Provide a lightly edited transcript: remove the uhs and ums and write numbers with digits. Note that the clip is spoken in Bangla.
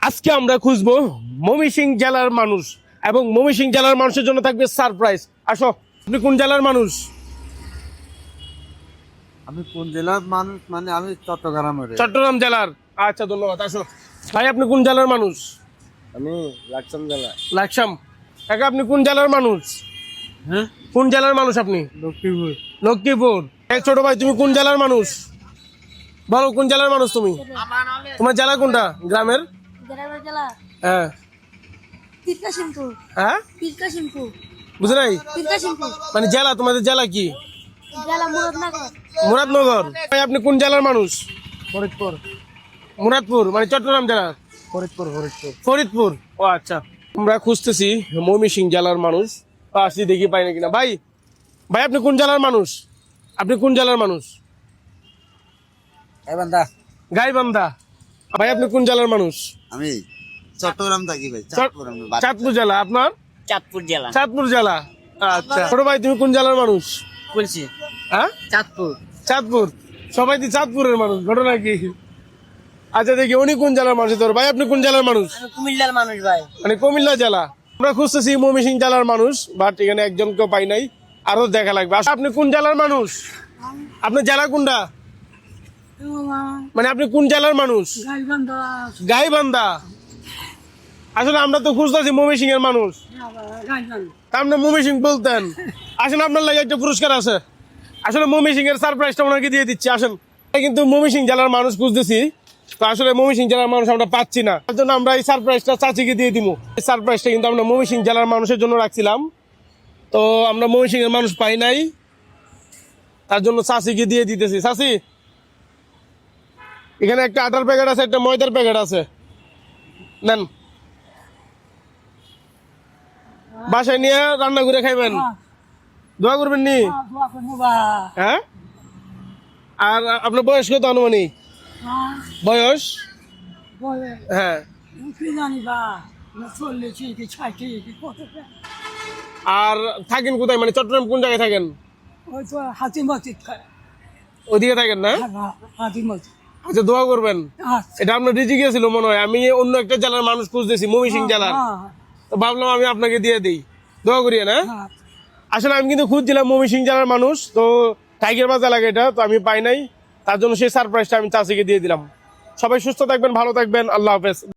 আজকে আমরা খুঁজবো ময়মনসিংহ জেলার মানুষ এবং ময়মনসিংহ জেলার মানুষের জন্য থাকবে সারপ্রাইজ। আসো, আপনি কোন জেলার মানুষ? আমি কোন জেলার মানুষ মানে আমি চট্টগ্রামের। চট্টগ্রাম জেলার। আচ্ছা, ধন্যবাদ। আসো ভাই, আপনি কোন জেলার মানুষ? আমি লাকসাম জেলা। লাকসাম। কাকা, আপনি কোন জেলার মানুষ? হ্যাঁ, কোন জেলার মানুষ আপনি? লক্ষ্মীপুর। লক্ষ্মীপুর। এই ছোট ভাই, তুমি কোন জেলার মানুষ? বলো, কোন জেলার মানুষ তুমি? তোমার জেলা কোনটা গ্রামের? গ্রামের জেলা হ্যাঁ তিরকাশিমপুর। হ্যাঁ, তিরকাশিমপুর। বুঝে নাই? তিরকাশিমপুর মানে জেলা, তোমাদের জেলা কি? জেলা মুরাদনগর। মুরাদনগর। ভাই, আপনি কোন জেলার মানুষ? ফরিদপুর। মুরাদপুর মানে চট্টগ্রাম জেলার? ফরিদপুর। ফরিদপুর। ও আচ্ছা। আমরা খুঁজতেছি ময়মনসিংহ জেলার মানুষ, আসি দেখি পাই না কিনা। ভাই ভাই, আপনি কোন জেলার মানুষ? আপনি কোন জেলার মানুষ? বান্দা। গাইবান্ধা। ভাই, আপনি কোন জেলার মানুষ? আমি চট্টগ্রাম থাকি ভাই। চাঁদপুর জেলা। আপনার? চাঁদপুর জেলা। চাঁদপুর জেলা। আচ্ছা, ছোট ভাই, তুমি কোন জেলার মানুষ? বলছি হ্যাঁ, চাঁদপুর। চাঁদপুর। সবাই তো চাঁদপুরের মানুষ, ঘটনা কি? আচ্ছা, দেখি উনি কোন জেলার মানুষ। তোর ভাই, আপনি কোন জেলার মানুষ? আমি কুমিল্লার মানুষ ভাই। মানে কুমিল্লা জেলা। আমরা খুঁজতেছি ময়মনসিংহ জেলার মানুষ, বাট এখানে একজনকেও পাই নাই, আরো দেখা লাগবে। আচ্ছা, আপনি কোন জেলার মানুষ? আপনার জেলা কোনটা? মানে আপনি কোন জেলার মানুষ? গাইবান্ধা। আসলে আমরা তো খুঁজতেছি ময়মনসিংহ এর মানুষ, তা আপনি ময়মনসিংহ বলতেন। আসেন, আপনার লাগে একটা পুরস্কার আছে। আসলে ময়মনসিংহ এর সারপ্রাইজটা ওনাকে দিয়ে দিচ্ছি। আসেন, কিন্তু ময়মনসিংহ জেলার মানুষ খুঁজতেছি, তো আসলে ময়মনসিংহ জেলার মানুষ আমরা পাচ্ছি না, তার জন্য আমরা এই সারপ্রাইজটা চাচিকে দিয়ে দিব। এই সারপ্রাইজটা কিন্তু আমরা ময়মনসিংহ জেলার মানুষের জন্য রাখছিলাম, তো আমরা ময়মনসিংহ এর মানুষ পাই নাই, তার জন্য চাচিকে দিয়ে দিতেছি। চাচি, এখানে একটা আটার প্যাকেট আছে, একটা ময়দার প্যাকেট আছে, নেন। বাসায় নিয়ে রান্না করে খাইবেন, দোয়া করবেন নি। হ্যাঁ, আর আপনার বয়স কত আনুমানিক? বয়স? হ্যাঁ। আর থাকেন কোথায়, মানে চট্টগ্রাম কোন জায়গায় থাকেন? ওইদিকে থাকেন না? আচ্ছা, দোয়া করবেন। এটা আপনার রিজিকে ছিল মনে হয়। আমি অন্য একটা জেলার মানুষ খুঁজতেছি, ময়মনসিংহ জেলার, তো ভাবলাম আমি আপনাকে দিয়ে দিই, দোয়া করিয়ে না। আসলে আমি কিন্তু খুঁজছিলাম ময়মনসিংহ জেলার মানুষ, তো টাইগার বাজার লাগে এটা, তো আমি পাই নাই, তার জন্য সেই সারপ্রাইজটা আমি চাচিকে দিয়ে দিলাম। সবাই সুস্থ থাকবেন, ভালো থাকবেন, আল্লাহ হাফেজ।